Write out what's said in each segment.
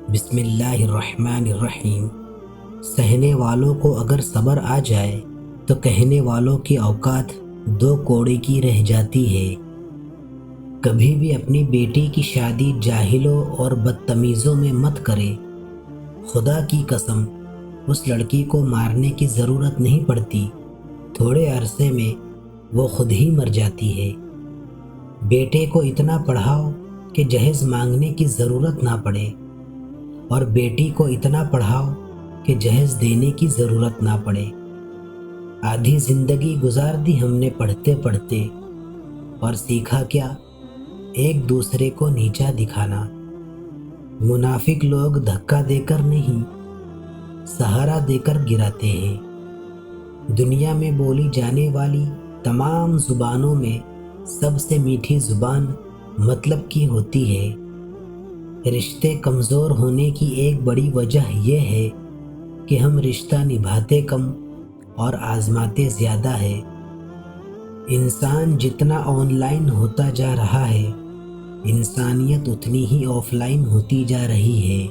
بسم اللہ الرحمن الرحیم۔ سہنے والوں کو اگر صبر آ جائے تو کہنے والوں کی اوقات دو کوڑے کی رہ جاتی ہے۔ کبھی بھی اپنی بیٹی کی شادی جاہلوں اور بدتمیزوں میں مت کرے۔ خدا کی قسم، اس لڑکی کو مارنے کی ضرورت نہیں پڑتی، تھوڑے عرصے میں وہ خود ہی مر جاتی ہے۔ بیٹے کو اتنا پڑھاؤ کہ جہیز مانگنے کی ضرورت نہ پڑے، اور بیٹی کو اتنا پڑھاؤ کہ جہیز دینے کی ضرورت نہ پڑے۔ آدھی زندگی گزار دی ہم نے پڑھتے پڑھتے، اور سیکھا کیا؟ ایک دوسرے کو نیچا دکھانا۔ منافق لوگ دھکا دے کر نہیں، سہارا دے کر گراتے ہیں۔ دنیا میں بولی جانے والی تمام زبانوں میں سب سے میٹھی زبان مطلب کی ہوتی ہے۔ رشتے کمزور ہونے کی ایک بڑی وجہ یہ ہے کہ ہم رشتہ نبھاتے کم اور آزماتے زیادہ ہے۔ انسان جتنا آن لائن ہوتا جا رہا ہے، انسانیت اتنی ہی آف لائن ہوتی جا رہی ہے۔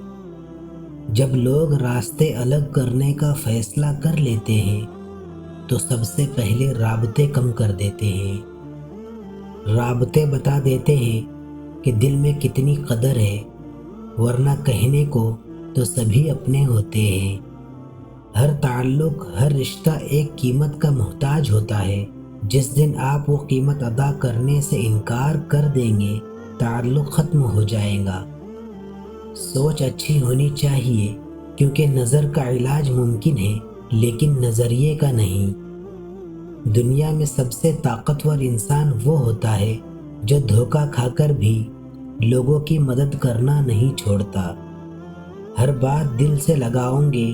جب لوگ راستے الگ کرنے کا فیصلہ کر لیتے ہیں تو سب سے پہلے رابطے کم کر دیتے ہیں۔ رابطے بتا دیتے ہیں کہ دل میں کتنی قدر ہے، ورنہ کہنے کو تو سبھی اپنے ہوتے ہیں۔ ہر تعلق، ہر رشتہ ایک قیمت کا محتاج ہوتا ہے۔ جس دن آپ وہ قیمت ادا کرنے سے انکار کر دیں گے، تعلق ختم ہو جائے گا۔ سوچ اچھی ہونی چاہیے، کیونکہ نظر کا علاج ممکن ہے لیکن نظریے کا نہیں۔ دنیا میں سب سے طاقتور انسان وہ ہوتا ہے جو دھوکہ کھا کر بھی لوگوں کی مدد کرنا نہیں چھوڑتا۔ ہر بات دل سے لگاؤں گے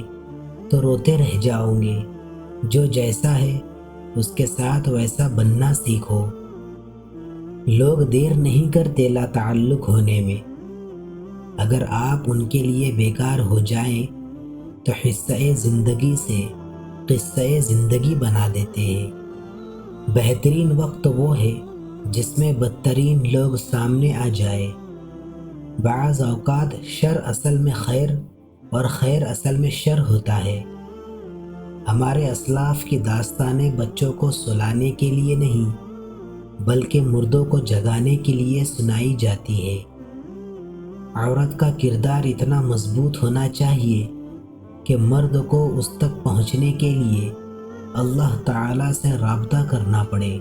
تو روتے رہ جاؤں گے۔ جو جیسا ہے اس کے ساتھ ویسا بننا سیکھو۔ لوگ دیر نہیں کرتے لا تعلق ہونے میں۔ اگر آپ ان کے لیے بیکار ہو جائیں تو حصہ زندگی سے قصہ زندگی بنا دیتے ہیں۔ بہترین وقت وہ ہے جس میں بدترین لوگ سامنے آ جائے۔ بعض اوقات شر اصل میں خیر اور خیر اصل میں شر ہوتا ہے۔ ہمارے اسلاف کی داستانیں بچوں کو سلانے کے لیے نہیں بلکہ مردوں کو جگانے کے لیے سنائی جاتی ہے۔ عورت کا کردار اتنا مضبوط ہونا چاہیے کہ مرد کو اس تک پہنچنے کے لیے اللہ تعالیٰ سے رابطہ کرنا پڑے۔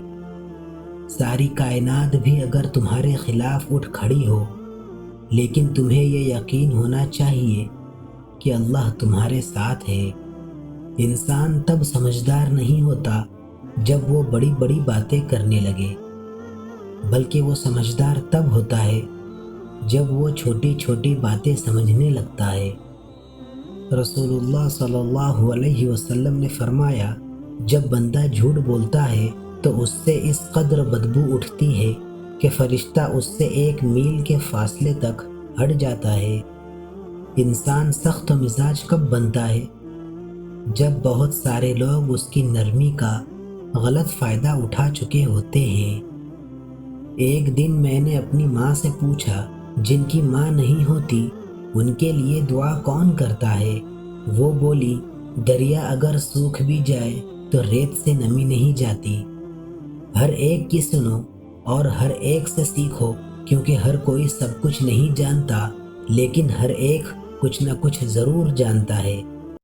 ساری کائنات بھی اگر تمہارے خلاف اٹھ کھڑی ہو، لیکن تمہیں یہ یقین ہونا چاہیے کہ اللہ تمہارے ساتھ ہے۔ انسان تب سمجھدار نہیں ہوتا جب وہ بڑی بڑی باتیں کرنے لگے، بلکہ وہ سمجھدار تب ہوتا ہے جب وہ چھوٹی چھوٹی باتیں سمجھنے لگتا ہے۔ رسول اللہ صلی اللہ علیہ وسلم نے فرمایا، جب بندہ جھوٹ بولتا ہے تو اس سے اس قدر بدبو اٹھتی ہے کہ فرشتہ اس سے 1 میل کے فاصلے تک ہٹ جاتا ہے۔ انسان سخت مزاج کب بنتا ہے؟ جب بہت سارے لوگ اس کی نرمی کا غلط فائدہ اٹھا چکے ہوتے ہیں۔ ایک دن میں نے اپنی ماں سے پوچھا، جن کی ماں نہیں ہوتی ان کے لیے دعا کون کرتا ہے؟ وہ بولی، دریا اگر سوکھ بھی جائے تو ریت سے نمی نہیں جاتی۔ ہر ایک کی سنو اور ہر ایک سے سیکھو، کیونکہ ہر کوئی سب کچھ نہیں جانتا، لیکن ہر ایک کچھ نہ کچھ ضرور جانتا ہے۔